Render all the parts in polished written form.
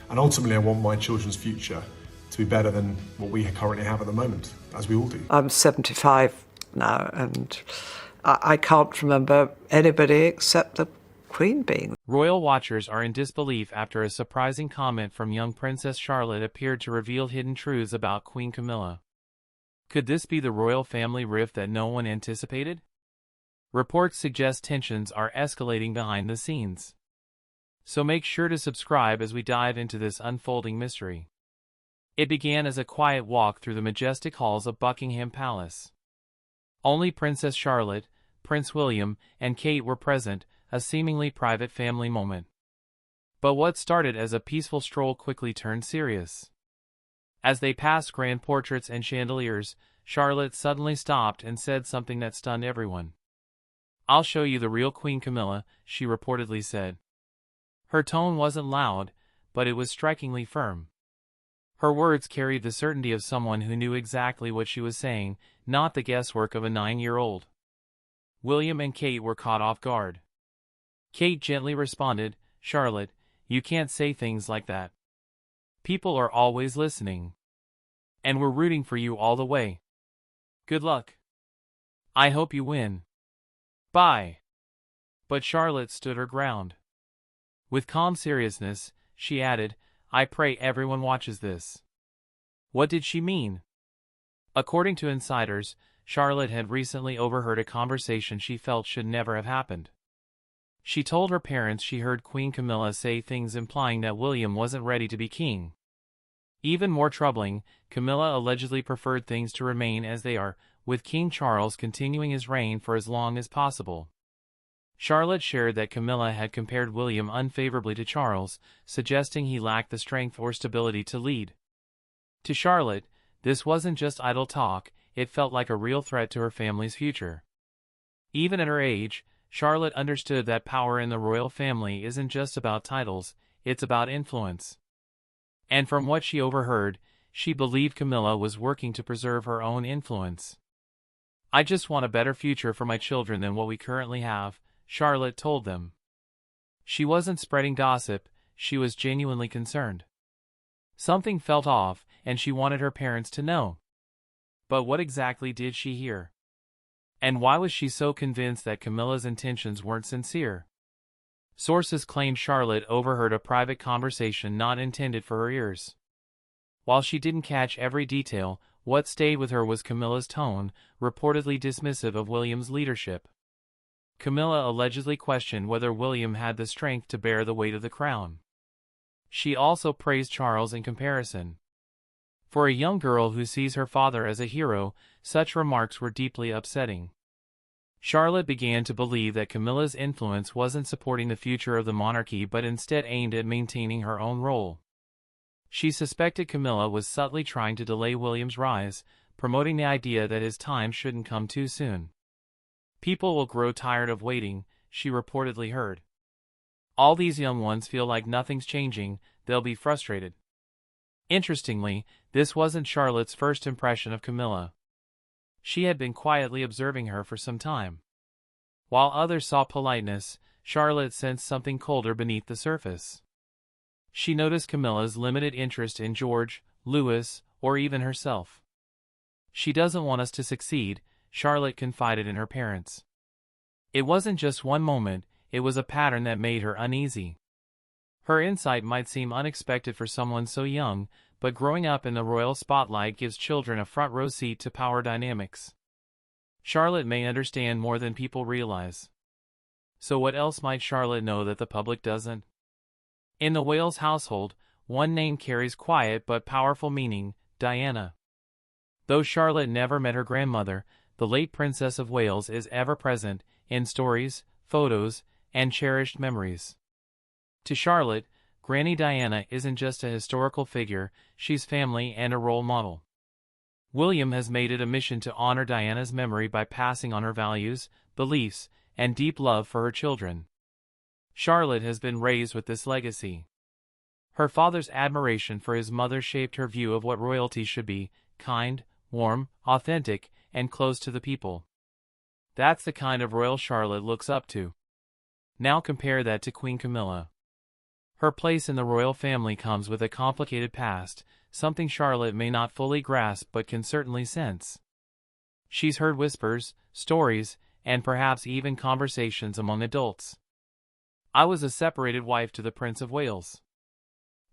And ultimately, I want my children's future to be better than what we currently have at the moment, as we all do. I'm 75 now, and I can't remember anybody except the Queen being. Royal watchers are in disbelief after a surprising comment from young Princess Charlotte appeared to reveal hidden truths about Queen Camilla. Could this be the royal family rift that no one anticipated? Reports suggest tensions are escalating behind the scenes. So make sure to subscribe as we dive into this unfolding mystery. It began as a quiet walk through the majestic halls of Buckingham Palace. Only Princess Charlotte, Prince William, and Kate were present, a seemingly private family moment. But what started as a peaceful stroll quickly turned serious. As they passed grand portraits and chandeliers, Charlotte suddenly stopped and said something that stunned everyone. "I'll show you the real Queen Camilla," she reportedly said. Her tone wasn't loud, but it was strikingly firm. Her words carried the certainty of someone who knew exactly what she was saying, not the guesswork of a 9-year-old. William and Kate were caught off guard. Kate gently responded, "Charlotte, you can't say things like that. People are always listening. And we're rooting for you all the way. Good luck. I hope you win. Bye." But Charlotte stood her ground. With calm seriousness, she added, "I pray everyone watches this." What did she mean? According to insiders, Charlotte had recently overheard a conversation she felt should never have happened. She told her parents she heard Queen Camilla say things implying that William wasn't ready to be king. Even more troubling, Camilla allegedly preferred things to remain as they are, with King Charles continuing his reign for as long as possible. Charlotte shared that Camilla had compared William unfavorably to Charles, suggesting he lacked the strength or stability to lead. To Charlotte, this wasn't just idle talk, it felt like a real threat to her family's future. Even at her age, Charlotte understood that power in the royal family isn't just about titles, it's about influence. And from what she overheard, she believed Camilla was working to preserve her own influence. "I just want a better future for my children than what we currently have," Charlotte told them. She wasn't spreading gossip, she was genuinely concerned. Something felt off, and she wanted her parents to know. But what exactly did she hear? And why was she so convinced that Camilla's intentions weren't sincere? Sources claimed Charlotte overheard a private conversation not intended for her ears. While she didn't catch every detail, what stayed with her was Camilla's tone, reportedly dismissive of William's leadership. Camilla allegedly questioned whether William had the strength to bear the weight of the crown. She also praised Charles in comparison. For a young girl who sees her father as a hero, such remarks were deeply upsetting. Charlotte began to believe that Camilla's influence wasn't supporting the future of the monarchy but instead aimed at maintaining her own role. She suspected Camilla was subtly trying to delay William's rise, promoting the idea that his time shouldn't come too soon. "People will grow tired of waiting," she reportedly heard. "All these young ones feel like nothing's changing, they'll be frustrated." Interestingly, this wasn't Charlotte's first impression of Camilla. She had been quietly observing her for some time. While others saw politeness, Charlotte sensed something colder beneath the surface. She noticed Camilla's limited interest in George, Louis, or even herself. "She doesn't want us to succeed," Charlotte confided in her parents. It wasn't just one moment, it was a pattern that made her uneasy. Her insight might seem unexpected for someone so young, but growing up in the royal spotlight gives children a front-row seat to power dynamics. Charlotte may understand more than people realize. So what else might Charlotte know that the public doesn't? In the Wales household, one name carries quiet but powerful meaning: Diana. Though Charlotte never met her grandmother, the late Princess of Wales is ever present, in stories, photos, and cherished memories. To Charlotte, Granny Diana isn't just a historical figure, she's family and a role model. William has made it a mission to honor Diana's memory by passing on her values, beliefs, and deep love for her children. Charlotte has been raised with this legacy. Her father's admiration for his mother shaped her view of what royalty should be: kind, warm, authentic, and close to the people. That's the kind of royal Charlotte looks up to. Now compare that to Queen Camilla. Her place in the royal family comes with a complicated past, something Charlotte may not fully grasp but can certainly sense. She's heard whispers, stories, and perhaps even conversations among adults. I was a separated wife to the Prince of Wales.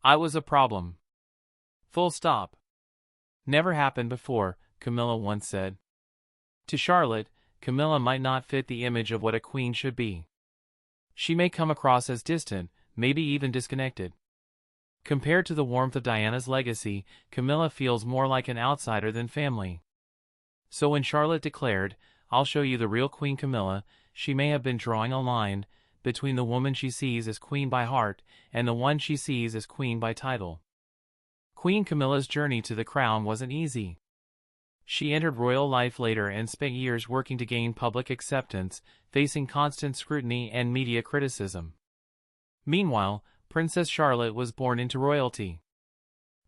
I was a problem. Full stop. Never happened before, Camilla once said. To Charlotte, Camilla might not fit the image of what a queen should be. She may come across as distant, maybe even disconnected. Compared to the warmth of Diana's legacy, Camilla feels more like an outsider than family. So when Charlotte declared, "I'll show you the real Queen Camilla," she may have been drawing a line between the woman she sees as queen by heart and the one she sees as queen by title. Queen Camilla's journey to the crown wasn't easy. She entered royal life later and spent years working to gain public acceptance, facing constant scrutiny and media criticism. Meanwhile, Princess Charlotte was born into royalty.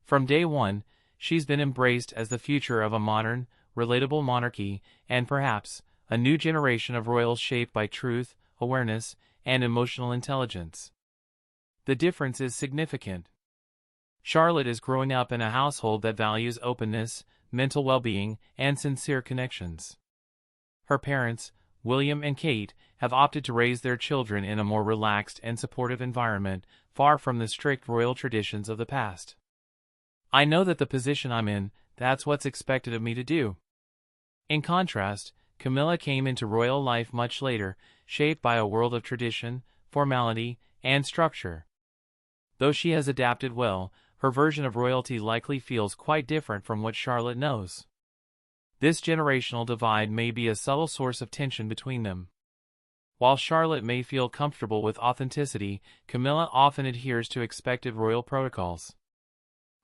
From day one, she's been embraced as the future of a modern, relatable monarchy, and perhaps a new generation of royals shaped by truth, awareness, and emotional intelligence. The difference is significant. Charlotte is growing up in a household that values openness, mental well-being, and sincere connections. Her parents, William and Kate, have opted to raise their children in a more relaxed and supportive environment, far from the strict royal traditions of the past. I know that the position I'm in, that's what's expected of me to do. In contrast, Camilla came into royal life much later, shaped by a world of tradition, formality, and structure. Though she has adapted well, her version of royalty likely feels quite different from what Charlotte knows. This generational divide may be a subtle source of tension between them. While Charlotte may feel comfortable with authenticity, Camilla often adheres to expected royal protocols.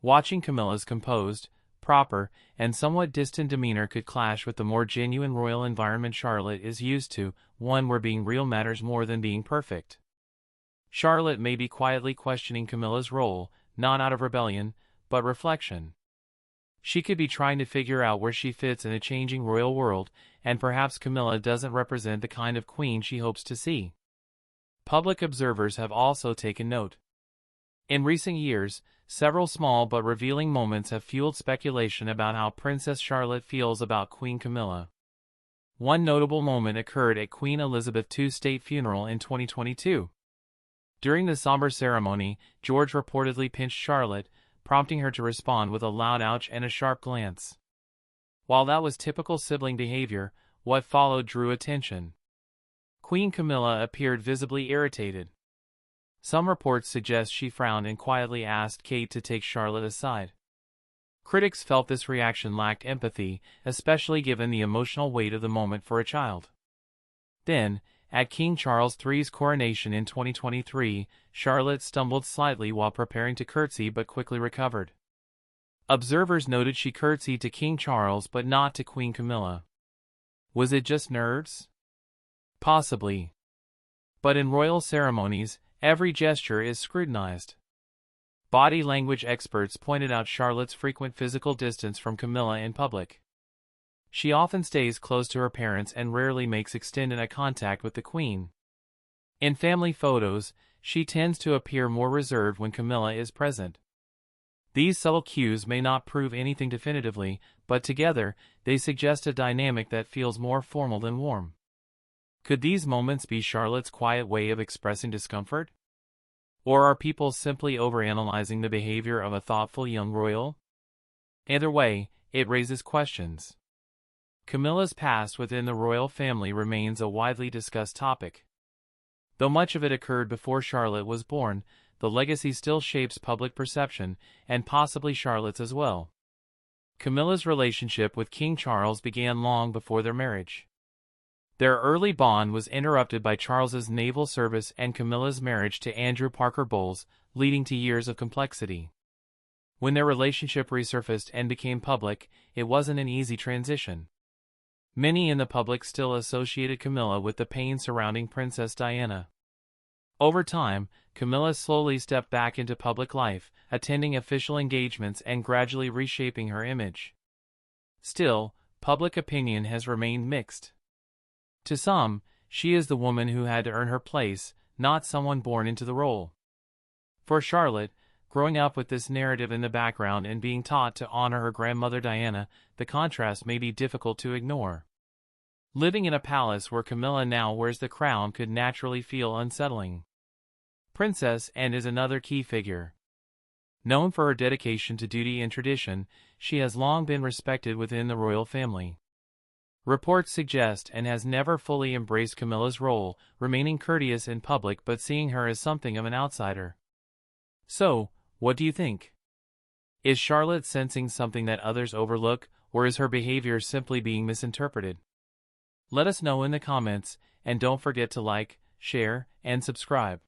Watching Camilla's composed, proper, and somewhat distant demeanor could clash with the more genuine royal environment Charlotte is used to, one where being real matters more than being perfect. Charlotte may be quietly questioning Camilla's role, not out of rebellion, but reflection. She could be trying to figure out where she fits in a changing royal world, and perhaps Camilla doesn't represent the kind of queen she hopes to see. Public observers have also taken note. In recent years, several small but revealing moments have fueled speculation about how Princess Charlotte feels about Queen Camilla. One notable moment occurred at Queen Elizabeth II's state funeral in 2022. During the somber ceremony, George reportedly pinched Charlotte, prompting her to respond with a loud ouch and a sharp glance. While that was typical sibling behavior, what followed drew attention. Queen Camilla appeared visibly irritated. Some reports suggest she frowned and quietly asked Kate to take Charlotte aside. Critics felt this reaction lacked empathy, especially given the emotional weight of the moment for a child. Then, at King Charles III's coronation in 2023, Charlotte stumbled slightly while preparing to curtsy but quickly recovered. Observers noted she curtsied to King Charles but not to Queen Camilla. Was it just nerves? Possibly. But in royal ceremonies, every gesture is scrutinized. Body language experts pointed out Charlotte's frequent physical distance from Camilla in public. She often stays close to her parents and rarely makes extended eye contact with the Queen. In family photos, she tends to appear more reserved when Camilla is present. These subtle cues may not prove anything definitively, but together, they suggest a dynamic that feels more formal than warm. Could these moments be Charlotte's quiet way of expressing discomfort? Or are people simply overanalyzing the behavior of a thoughtful young royal? Either way, it raises questions. Camilla's past within the royal family remains a widely discussed topic. Though much of it occurred before Charlotte was born, the legacy still shapes public perception, and possibly Charlotte's as well. Camilla's relationship with King Charles began long before their marriage. Their early bond was interrupted by Charles's naval service and Camilla's marriage to Andrew Parker Bowles, leading to years of complexity. When their relationship resurfaced and became public, it wasn't an easy transition. Many in the public still associated Camilla with the pain surrounding Princess Diana. Over time, Camilla slowly stepped back into public life, attending official engagements and gradually reshaping her image. Still, public opinion has remained mixed. To some, she is the woman who had to earn her place, not someone born into the role. For Charlotte, growing up with this narrative in the background and being taught to honor her grandmother Diana, the contrast may be difficult to ignore. Living in a palace where Camilla now wears the crown could naturally feel unsettling. Princess Anne is another key figure. Known for her dedication to duty and tradition, she has long been respected within the royal family. Reports suggest Anne has never fully embraced Camilla's role, remaining courteous in public but seeing her as something of an outsider. So, what do you think? Is Charlotte sensing something that others overlook, or is her behavior simply being misinterpreted? Let us know in the comments, and don't forget to like, share, and subscribe.